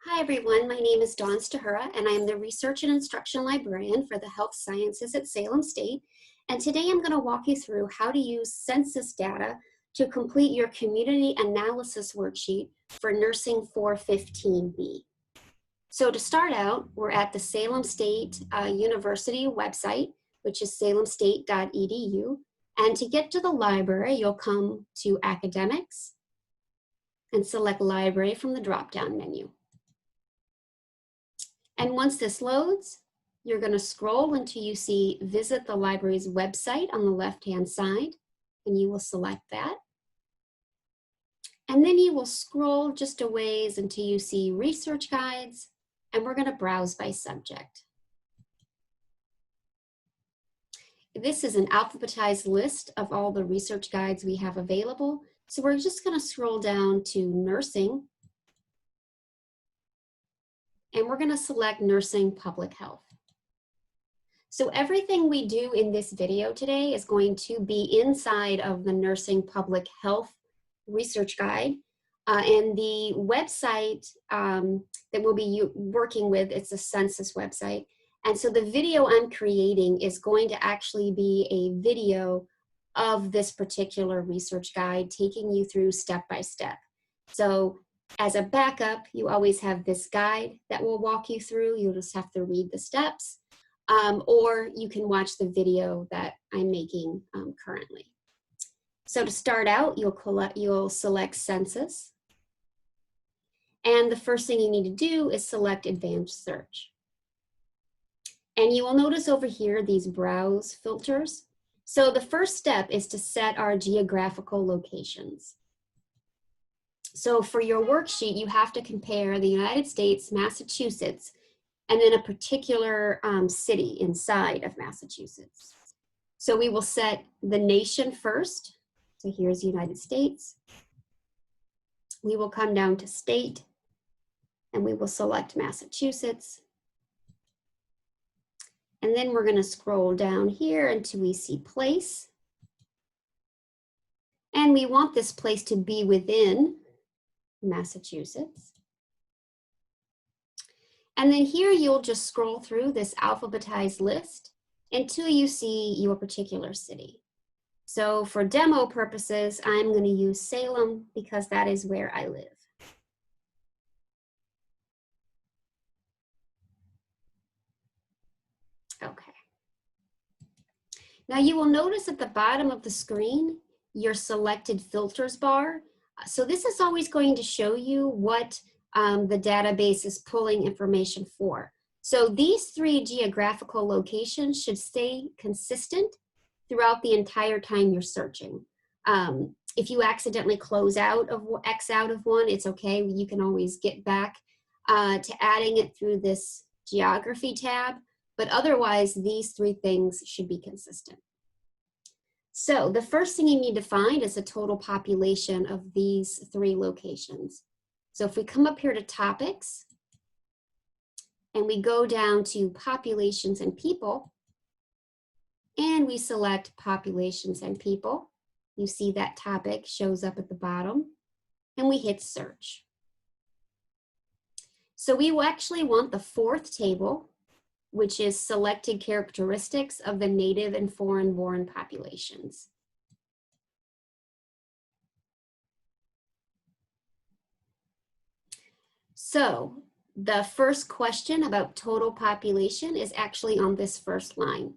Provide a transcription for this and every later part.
Hi everyone, my name is Dawn Stahura and I am the Research and Instruction Librarian for the Health Sciences at Salem State. And today I'm going to walk you through how to use census data to complete your Community Analysis Worksheet for Nursing 415B. So to start out, we're at the Salem State University website, which is salemstate.edu. And to get to the library, you'll come to Academics and select Library from the drop-down menu. And once this loads, you're going to scroll until you see Visit the Library's website on the left-hand side, and you will select that. And then you will scroll just a ways until you see Research Guides, and we're going to browse by subject. This is an alphabetized list of all the research guides we have available. So we're just going to scroll down to Nursing. And we're going to select Nursing Public Health. So everything we do in this video today is going to be inside of the Nursing Public Health Research Guide. And the website that we'll be working with, it's a census website. And so the video I'm creating is going to actually be a video of this particular research guide, taking you through step by step. So as a backup, you always have this guide that will walk you through. You'll just have to read the steps, or you can watch the video that I'm making currently. So to start out, you'll select Census. And the first thing you need to do is select Advanced Search. And you will notice over here these browse filters. So the first step is to set our geographical locations. So for your worksheet, you have to compare the United States, Massachusetts, and then a particular city inside of Massachusetts. So we will set the nation first. So here's the United States. We will come down to state, and we will select Massachusetts. And then we're going to scroll down here until we see place. And we want this place to be within Massachusetts. And then here you'll just scroll through this alphabetized list until you see your particular city. So for demo purposes, I'm going to use Salem because that is where I live. Okay. Now you will notice at the bottom of the screen, your selected filters bar. So this is always going to show you what the database is pulling information for. So these three geographical locations should stay consistent throughout the entire time you're searching. If you accidentally X out of one, it's okay. You can always get back to adding it through this geography tab, but otherwise these three things should be consistent. So the first thing you need to find is the total population of these three locations. So if we come up here to topics and we go down to populations and people and we select populations and people, you see that topic shows up at the bottom and we hit search. So we will actually want the fourth table, which is selected characteristics of the native and foreign-born populations. So the first question about total population is actually on this first line.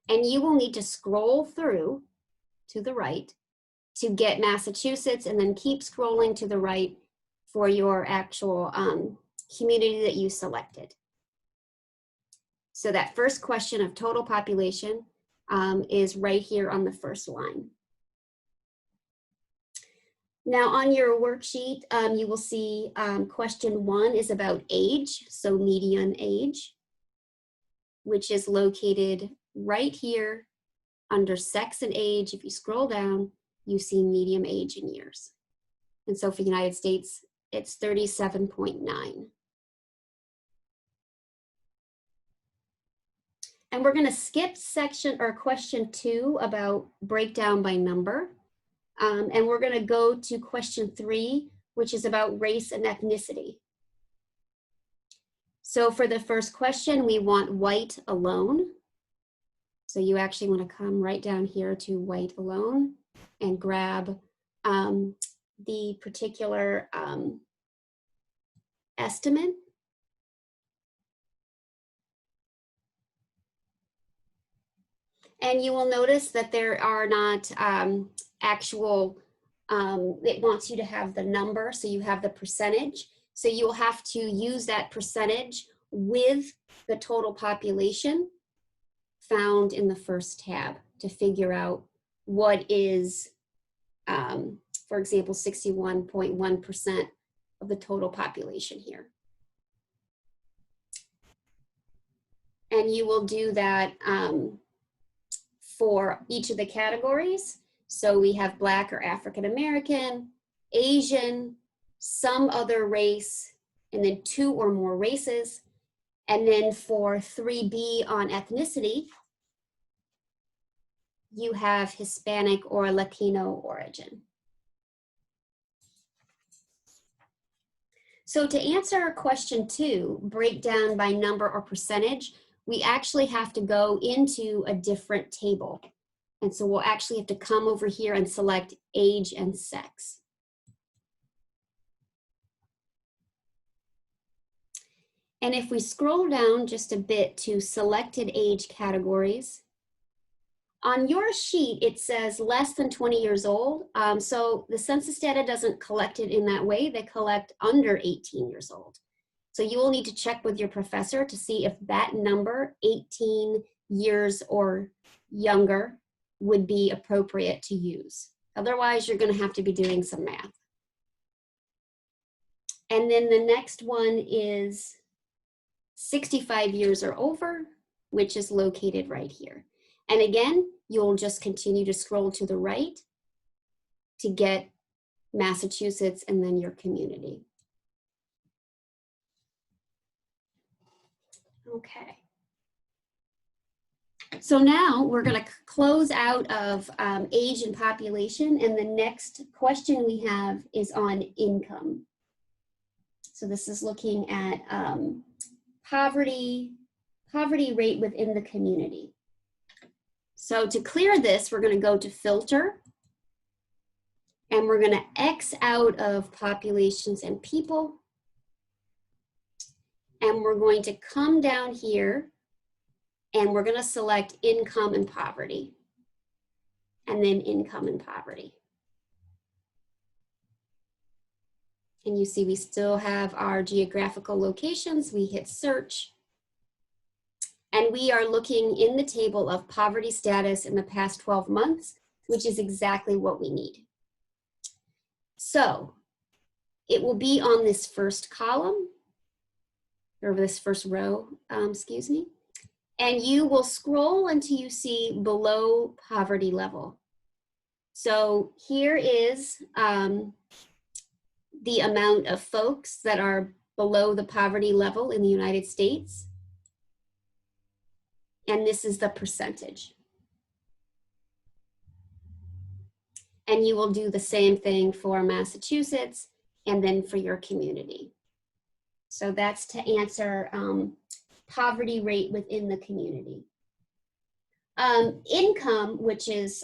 And you will need to scroll through to the right to get Massachusetts and then keep scrolling to the right for your actual community that you selected. So that first question of total population is right here on the first line. Now on your worksheet, you will see question 1 is about age, so median age, which is located right here under sex and age. If you scroll down, you see median age in years. And so for the United States, it's 37.9. And we're going to skip question 2 about breakdown by number. And we're going to go to question 3, which is about race and ethnicity. So for the first question, we want white alone. So you actually want to come right down here to white alone and grab the particular estimate. And you will notice that there are not actual, it wants you to have the number, so you have the percentage. So you'll have to use that percentage with the total population found in the first tab to figure out what is, for example, 61.1% of the total population here. And you will do that for each of the categories. So we have Black or African American, Asian, some other race, and then 2 or more races. And then for 3B on ethnicity, you have Hispanic or Latino origin. So to answer question 2, breakdown by number or percentage, we actually have to go into a different table. And so we'll actually have to come over here and select age and sex. And if we scroll down just a bit to selected age categories, on your sheet, it says less than 20 years old. So the census data doesn't collect it in that way. They collect under 18 years old. So you will need to check with your professor to see if that number, 18 years or younger, would be appropriate to use. Otherwise, you're going to have to be doing some math. And then the next one is 65 years or over, which is located right here. And again, you'll just continue to scroll to the right to get Massachusetts and then your community. Okay. So now we're going to close out of age and population, and the next question we have is on income. So this is looking at poverty rate within the community. So to clear this, we're going to go to filter, and we're going to X out of populations and people, and we're going to come down here and we're going to select income and poverty, and then income and poverty. And you see we still have our geographical locations. We hit search, and we are looking in the table of poverty status in the past 12 months, which is exactly what we need. So it will be on this first column, or this first row, excuse me. And you will scroll until you see below poverty level. So here is the amount of folks that are below the poverty level in the United States. And this is the percentage. And you will do the same thing for Massachusetts and then for your community. So that's to answer poverty rate within the community. Income, which is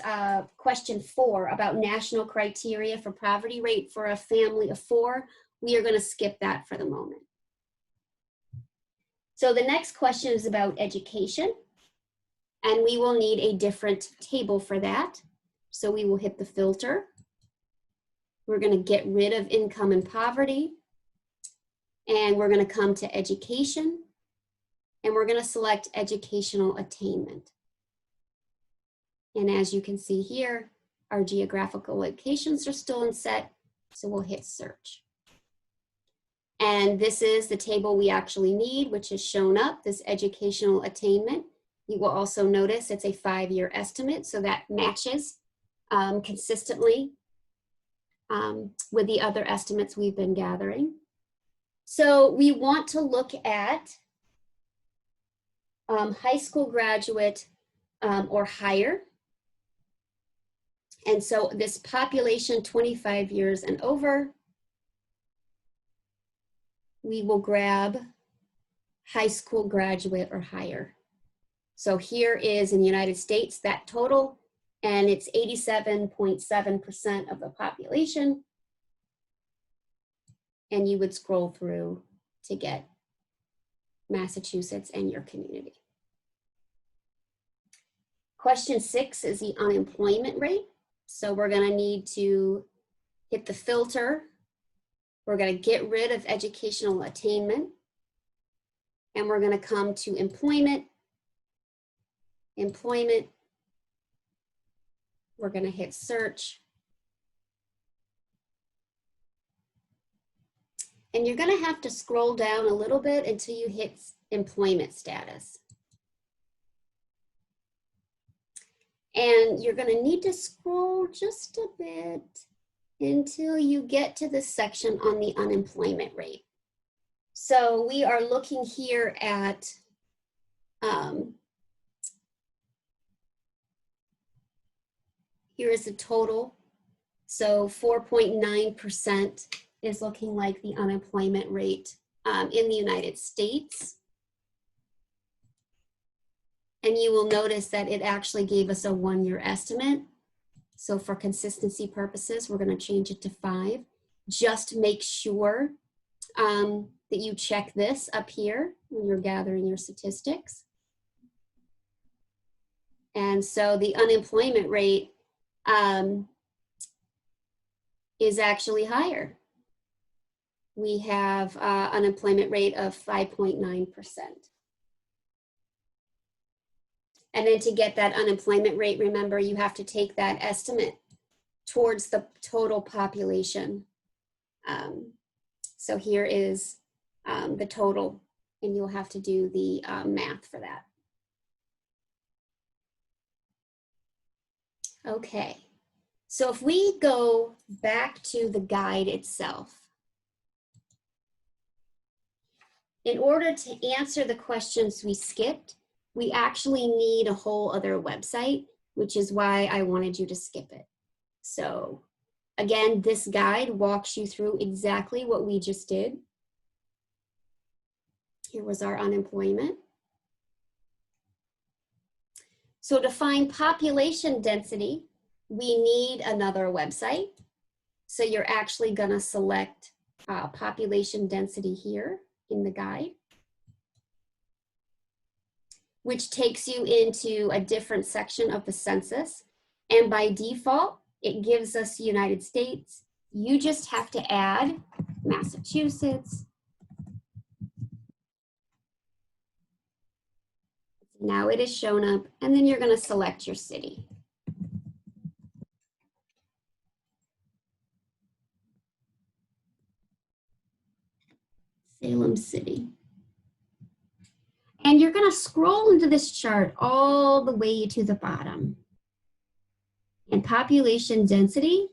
question 4 about national criteria for poverty rate for a family of 4, we are going to skip that for the moment. So the next question is about education, and we will need a different table for that. So we will hit the filter. We're going to get rid of income and poverty, and we're going to come to education, and we're going to select educational attainment. And as you can see here, our geographical locations are still in set, so we'll hit search. And this is the table we actually need, which is shown up, this educational attainment. You will also notice it's a 5-year estimate, so that matches consistently with the other estimates we've been gathering. So we want to look at high school graduate or higher. And so this population 25 years and over, we will grab high school graduate or higher. So here is in the United States that total, and it's 87.7% of the population. And you would scroll through to get Massachusetts and your community. Question 6 is the unemployment rate. So we're going to need to hit the filter. We're going to get rid of educational attainment. And we're going to come to employment. Employment. We're going to hit search. And you're going to have to scroll down a little bit until you hit employment status. And you're going to need to scroll just a bit until you get to the section on the unemployment rate. So we are looking here at here is the total. So 4.9% is looking like the unemployment rate in the United States. And you will notice that it actually gave us a 1-year estimate. So for consistency purposes, we're going to change it to 5. Just make sure that you check this up here when you're gathering your statistics. And so the unemployment rate is actually higher. We have unemployment rate of 5.9%. And then to get that unemployment rate, remember, you have to take that estimate towards the total population. So here is the total, and you'll have to do the math for that. Okay, so if we go back to the guide itself, in order to answer the questions we skipped, we actually need a whole other website, which is why I wanted you to skip it. So again, this guide walks you through exactly what we just did. Here was our unemployment. So to find population density, we need another website. So you're actually gonna select population density here in the guide, which takes you into a different section of the census. And by default, it gives us the United States. You just have to add Massachusetts. Now it is shown up, and then you're going to select your city. Salem City. And you're going to scroll into this chart all the way to the bottom. And population density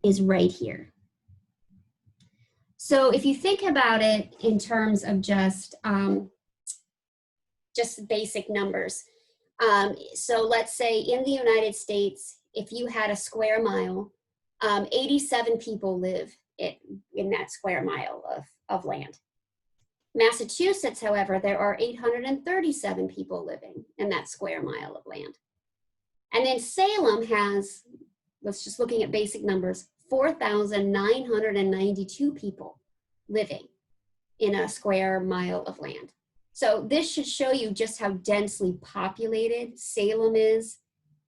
is right here. So if you think about it in terms of just basic numbers. So let's say in the United States, if you had a square mile, 87 people live in that square mile of land. Massachusetts, however, there are 837 people living in that square mile of land. And then Salem has, let's just looking at basic numbers, 4,992 people living in a square mile of land. So this should show you just how densely populated Salem is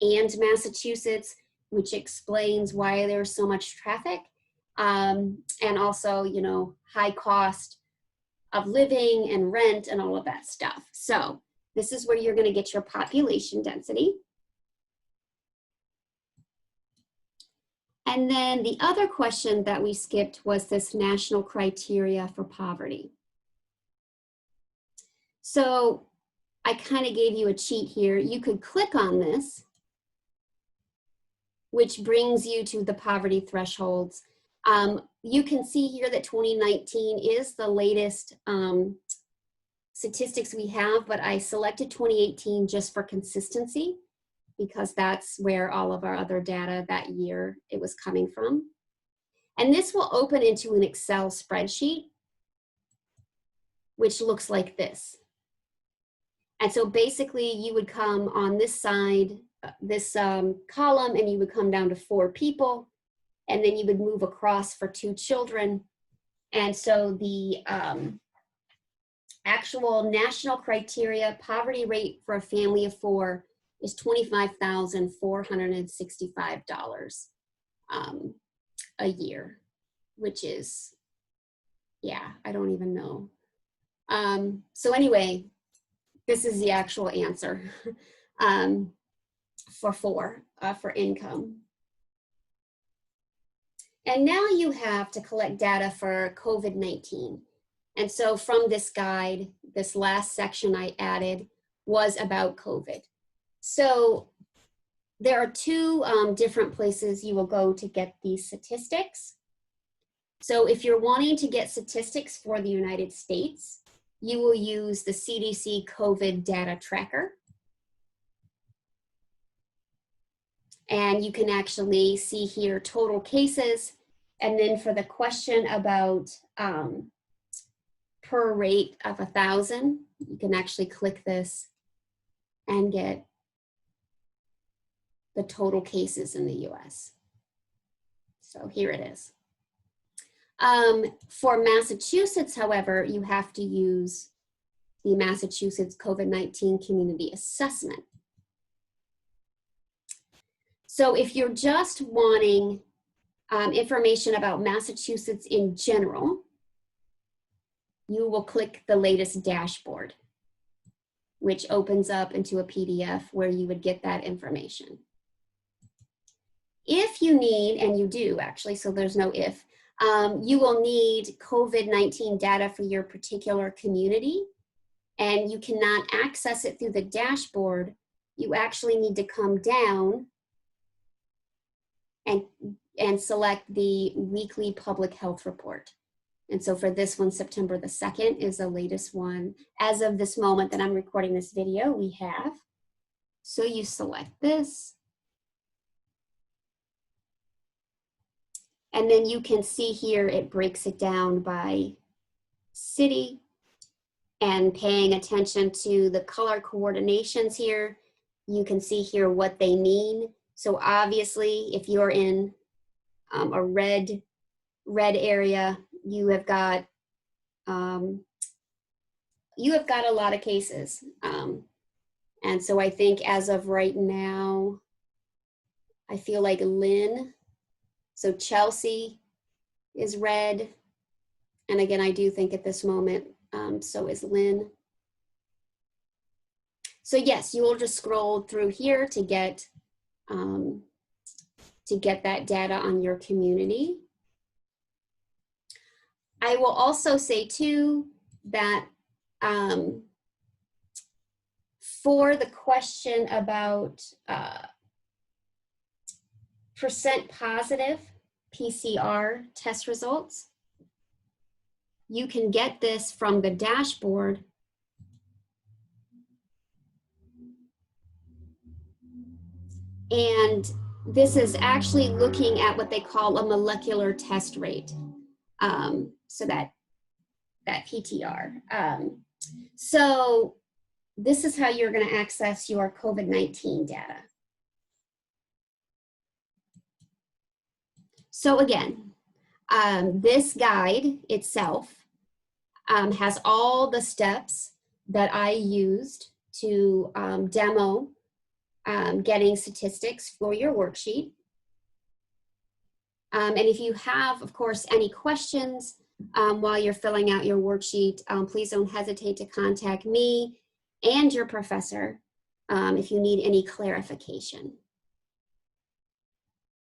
and Massachusetts, which explains why there's so much traffic, and also, you know, high cost of living and rent and all of that stuff. So this is where you're going to get your population density. And then the other question that we skipped was this national criteria for poverty. So I kind of gave you a cheat here. You could click on this, which brings you to the poverty thresholds. You can see here that 2019 is the latest statistics we have, but I selected 2018 just for consistency because that's where all of our other data that year it was coming from. And this will open into an Excel spreadsheet, which looks like this. And so basically you would come on this side, this column, and you would come down to 4 people, and then you would move across for 2 children. And so the actual national criteria poverty rate for a family of 4 is $25,465 a year, which is, yeah, I don't even know. So anyway, this is the actual answer for income. And now you have to collect data for COVID-19. And so from this guide, this last section I added was about COVID. So there are 2 different places you will go to get these statistics. So if you're wanting to get statistics for the United States, you will use the CDC COVID data tracker. And you can actually see here total cases. And then for the question about per rate of 1,000, you can actually click this and get the total cases in the US. So here it is. For Massachusetts, however, you have to use the Massachusetts COVID-19 Community Assessment. So if you're just wanting information about Massachusetts in general, you will click the latest dashboard, which opens up into a PDF where you would get that information. If you need, and you do actually, so there's no if, you will need COVID-19 data for your particular community, and you cannot access it through the dashboard. You actually need to come down and select the weekly public health report. And so for this one, September the 2nd is the latest one. As of this moment that I'm recording this video, we have. So you select this. And then you can see here, it breaks it down by city, and paying attention to the color coordinations here, you can see here what they mean. So obviously, if you're in a red area, you have got a lot of cases. And so I think as of right now, I feel like Lynn, so Chelsea is red. And again, I do think at this moment, so is Lynn. So yes, you will just scroll through here to get that data on your community. I will also say too that for the question about percent positive PCR test results, you can get this from the dashboard. And this is actually looking at what they call a molecular test rate. So that PTR. So this is how you're going to access your COVID-19 data. So again, this guide itself has all the steps that I used to demo getting statistics for your worksheet. And if you have, of course, any questions while you're filling out your worksheet, please don't hesitate to contact me and your professor if you need any clarification.